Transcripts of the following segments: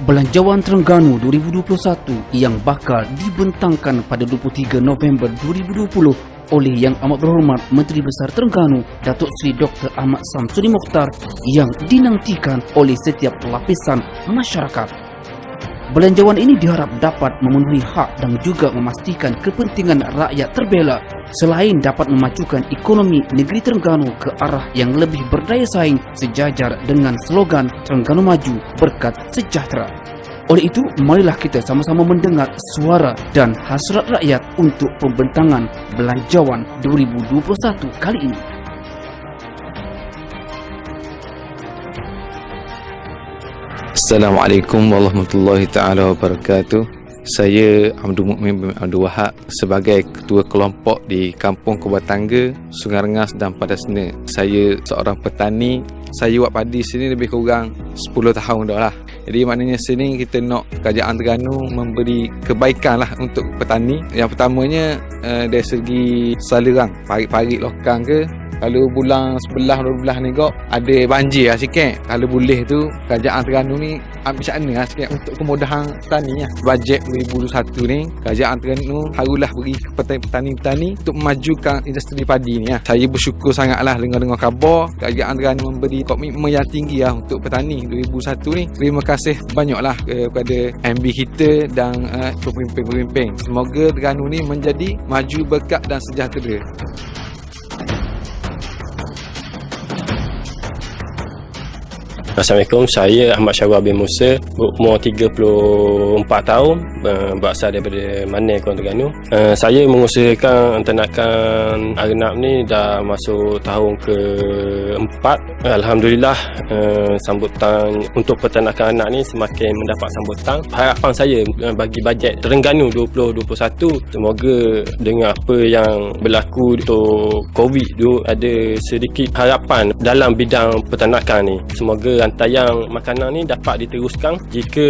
Belanjawan Terengganu 2021 yang bakal dibentangkan pada 23 November 2020 oleh Yang Amat Berhormat Menteri Besar Terengganu Datuk Seri Dr. Ahmad Samsudin Mokhtar yang dinantikan oleh setiap lapisan masyarakat. Belanjawan ini diharap dapat memenuhi hak dan juga memastikan kepentingan rakyat terbela selain dapat memajukan ekonomi negeri Terengganu ke arah yang lebih berdaya saing sejajar dengan slogan Terengganu Maju Berkat Sejahtera. Oleh itu, marilah kita sama-sama mendengar suara dan hasrat rakyat untuk pembentangan Belanjawan 2021 kali ini. Assalamualaikum warahmatullahi taala wabarakatuh. Saya Abdul Mukmin bin Abdul Wahab sebagai ketua kelompok di Kampung Kubatangga, Sungai Rengas dan Padasna. Saya seorang petani. Saya buat padi sini lebih kurang 10 tahun dah lah. Jadi maknanya sini kita nak kerajaan Terengganu memberi kebaikan lah untuk petani. Yang pertamanya dari segi saluran parit-parit lokang ke, kalau bulan 11 12 ni kok ada banjir lah sikit. Kalau boleh tu kerajaan Terengganu ni ambil sana lah sikit untuk kemudahan petani lah. Bajet 2021 ni kerajaan Terengganu harulah beri kepada petani-petani untuk memajukan industri padi ni lah. Saya bersyukur sangatlah dengar khabar kerajaan Terengganu memberi komitmen yang tinggi lah untuk petani 2021 ni. Terima kasih banyaklah kepada MB kita dan pemimpin-pemimpin. Semoga Terengganu ni menjadi maju, berkat dan sejahtera. Assalamualaikum, saya Ahmad Syarwah bin Musa, berumur 34 tahun, berasal daripada Mane, Kuala Terengganu. Saya mengusahakan ternakan arenab ni dah masuk tahun ke-4. Alhamdulillah, sambutan untuk peternakan anak ni semakin mendapat sambutan. Harapan saya bagi bajet Terengganu 2021, semoga dengan apa yang berlaku untuk COVID tu, ada sedikit harapan dalam bidang peternakan ni. Semoga rantaian makanan ni dapat diteruskan. Jika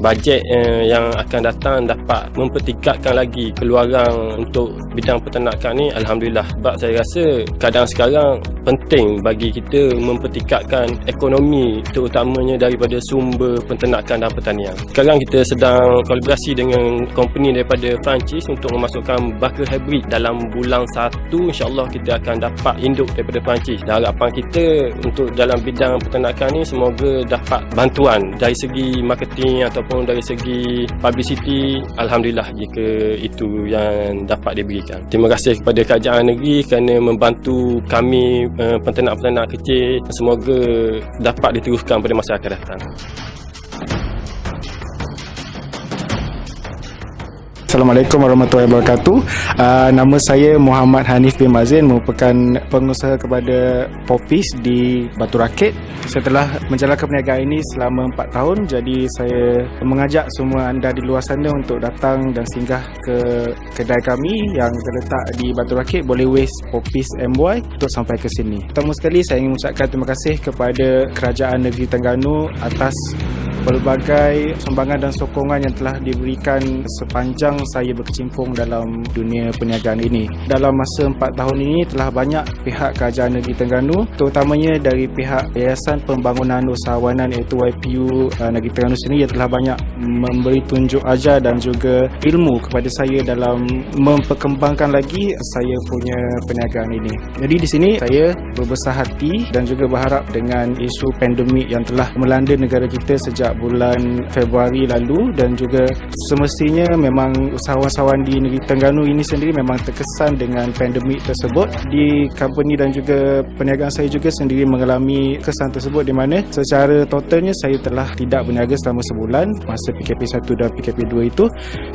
bajet yang akan datang dapat mempertingkatkan lagi keluaran untuk bidang peternakan ni, alhamdulillah. Sebab saya rasa keadaan sekarang penting bagi kita mempertingkatkan ekonomi, terutamanya daripada sumber peternakan dan pertanian. Sekarang kita sedang kolaborasi dengan company daripada Perancis untuk memasukkan baka hybrid. Dalam bulan 1 insya-Allah kita akan dapat induk daripada Perancis. Dan harapan kita untuk dalam bidang peternakan ni semoga dapat bantuan dari segi marketing ataupun dari segi publicity. Alhamdulillah jika itu yang dapat diberikan. Terima kasih kepada kerajaan negeri kerana membantu kami peternak-peternak kecil. Semoga dapat diteruskan pada masa akan datang. Assalamualaikum warahmatullahi wabarakatuh. Nama saya Muhammad Hanif bin Mazin, merupakan pengusaha kepada Popis di Batu Rakit. Saya telah menjalankan perniagaan ini selama 4 tahun. Jadi saya mengajak semua anda di luar sana untuk datang dan singgah ke kedai kami yang terletak di Batu Rakit, Boleh Waste Popis MY, untuk sampai ke sini. Pertama sekali saya ingin mengucapkan terima kasih kepada Kerajaan Negeri Terengganu atas pelbagai sumbangan dan sokongan yang telah diberikan sepanjang saya berkecimpung dalam dunia perniagaan ini. Dalam masa 4 tahun ini telah banyak pihak Kerajaan Negeri Terengganu, terutamanya dari pihak Yayasan Pembangunan Usahawanan iaitu YPU Negeri Terengganu sendiri, yang telah banyak memberi tunjuk ajar dan juga ilmu kepada saya dalam memperkembangkan lagi saya punya perniagaan ini. Jadi di sini saya berbesar hati dan juga berharap dengan isu pandemik yang telah melanda negara kita sejak bulan Februari lalu, dan juga semestinya memang usahawan-usahawan di negeri Terengganu ini sendiri memang terkesan dengan pandemik tersebut. Di company dan juga perniagaan saya juga sendiri mengalami kesan tersebut, di mana secara totalnya saya telah tidak berniaga selama sebulan masa PKP 1 dan PKP 2 itu.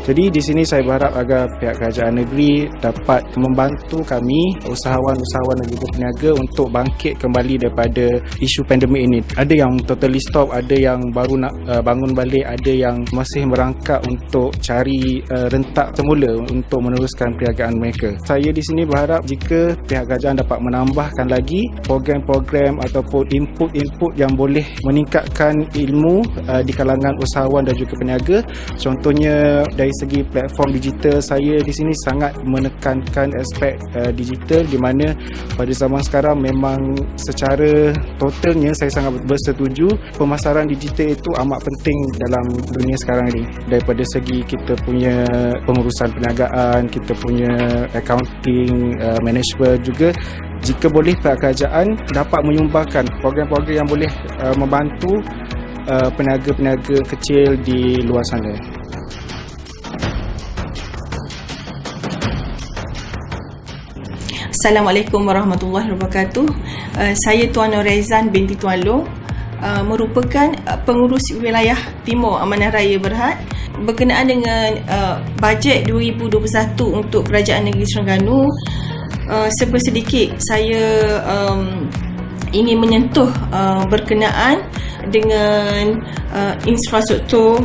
Jadi di sini saya berharap agar pihak kerajaan negeri dapat membantu kami usahawan-usahawan dan juga peniaga untuk bangkit kembali daripada isu pandemik ini. Ada yang totally stop, ada yang baru nak bangun balik, ada yang masih merangkak untuk cari rentak semula untuk meneruskan perniagaan mereka. Saya di sini berharap jika pihak kerajaan dapat menambahkan lagi program-program ataupun input-input yang boleh meningkatkan ilmu di kalangan usahawan dan juga peniaga. Contohnya dari segi platform digital, saya di sini sangat menekankan aspek digital, di mana pada zaman sekarang memang secara totalnya saya sangat bersetuju pemasaran digital itu amat penting dalam dunia sekarang ni. Daripada segi kita punya pengurusan perniagaan, kita punya accounting, management juga, jika boleh pihak kerajaan dapat menyumbangkan program-program yang boleh membantu peniaga-peniaga kecil di luar sana. Assalamualaikum warahmatullahi wabarakatuh. Saya Tuan Norizan binti Tuan Long, merupakan pengurus wilayah Timur Amanah Raya Berhad. Berkenaan dengan bajet 2021 untuk Kerajaan Negeri Terengganu, sedikit saya ingin menyentuh berkenaan dengan infrastruktur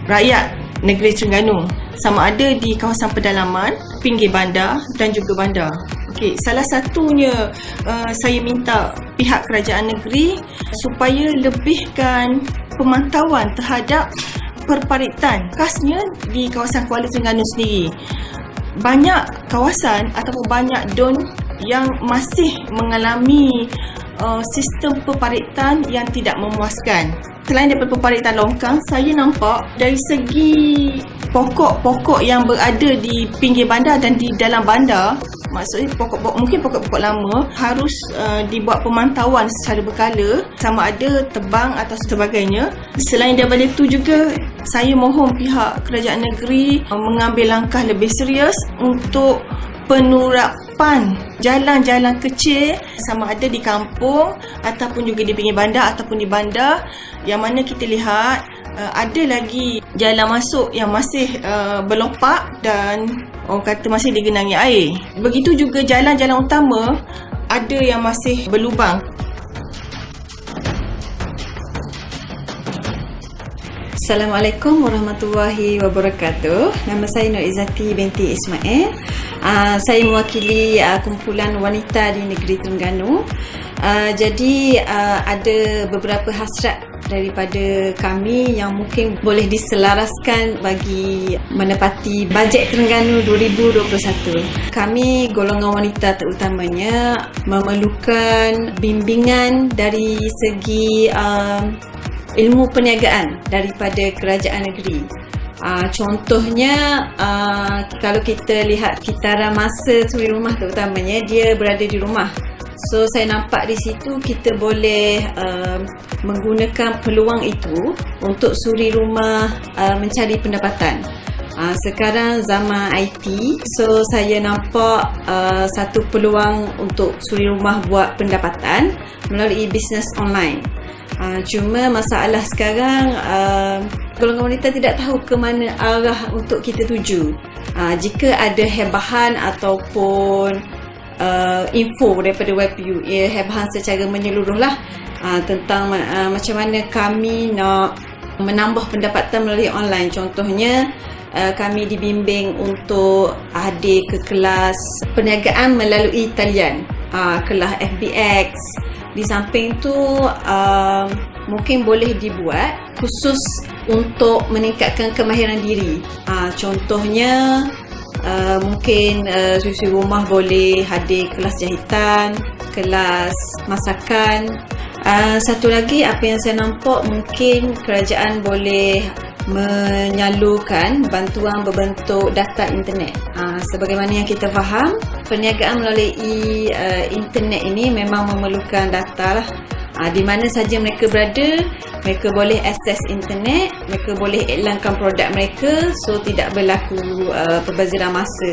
rakyat Negeri Terengganu, sama ada di kawasan pedalaman, pinggir bandar dan juga bandar. Okey, salah satunya saya minta pihak kerajaan negeri supaya lebihkan pemantauan terhadap perparitan, khasnya di kawasan Kuala Terengganu sendiri. Banyak kawasan ataupun banyak don yang masih mengalami sistem perparitan yang tidak memuaskan. Selain daripada perparitan longkang, saya nampak dari segi pokok-pokok yang berada di pinggir bandar dan di dalam bandar, maksudnya mungkin pokok-pokok lama, harus dibuat pemantauan secara berkala, sama ada tebang atau sebagainya. Selain daripada itu juga, saya mohon pihak kerajaan negeri mengambil langkah lebih serius untuk penurapan jalan-jalan kecil, sama ada di kampung ataupun juga di pinggir bandar ataupun di bandar, yang mana kita lihat ada lagi jalan masuk yang masih berlopak dan orang kata masih digenangi air. Begitu juga jalan-jalan utama ada yang masih berlubang. Assalamualaikum warahmatullahi wabarakatuh. Nama saya Nur Izzati binti Ismail. Saya mewakili kumpulan wanita di Negeri Terengganu. Jadi ada beberapa hasrat daripada kami yang mungkin boleh diselaraskan bagi menepati bajet Terengganu 2021. Kami golongan wanita terutamanya memerlukan bimbingan dari segi ilmu perniagaan daripada kerajaan negeri. Contohnya, kalau kita lihat kitaran masa suri rumah terutamanya, dia berada di rumah. So saya nampak di situ kita boleh menggunakan peluang itu untuk suri rumah mencari pendapatan. Sekarang zaman IT, so saya nampak satu peluang untuk suri rumah buat pendapatan melalui bisnes online. Cuma masalah sekarang, golongan wanita tidak tahu ke mana arah untuk kita tuju. Jika ada hebahan ataupun info daripada WebU, hebahan secara menyeluruh lah, tentang macam mana kami nak menambah pendapatan melalui online. Contohnya, kami dibimbing untuk hadir ke kelas perniagaan melalui talian, kelas FBX. Di samping tu, mungkin boleh dibuat khusus untuk meningkatkan kemahiran diri. Contohnya, mungkin suri rumah boleh hadir kelas jahitan, kelas masakan. Satu lagi, apa yang saya nampak, mungkin kerajaan boleh menyalurkan bantuan berbentuk data internet. Sebagaimana yang kita faham, perniagaan melalui internet ini memang memerlukan data lah. Di mana saja mereka berada, mereka boleh akses internet, mereka boleh iklankan produk mereka, so tidak berlaku perbaziran masa.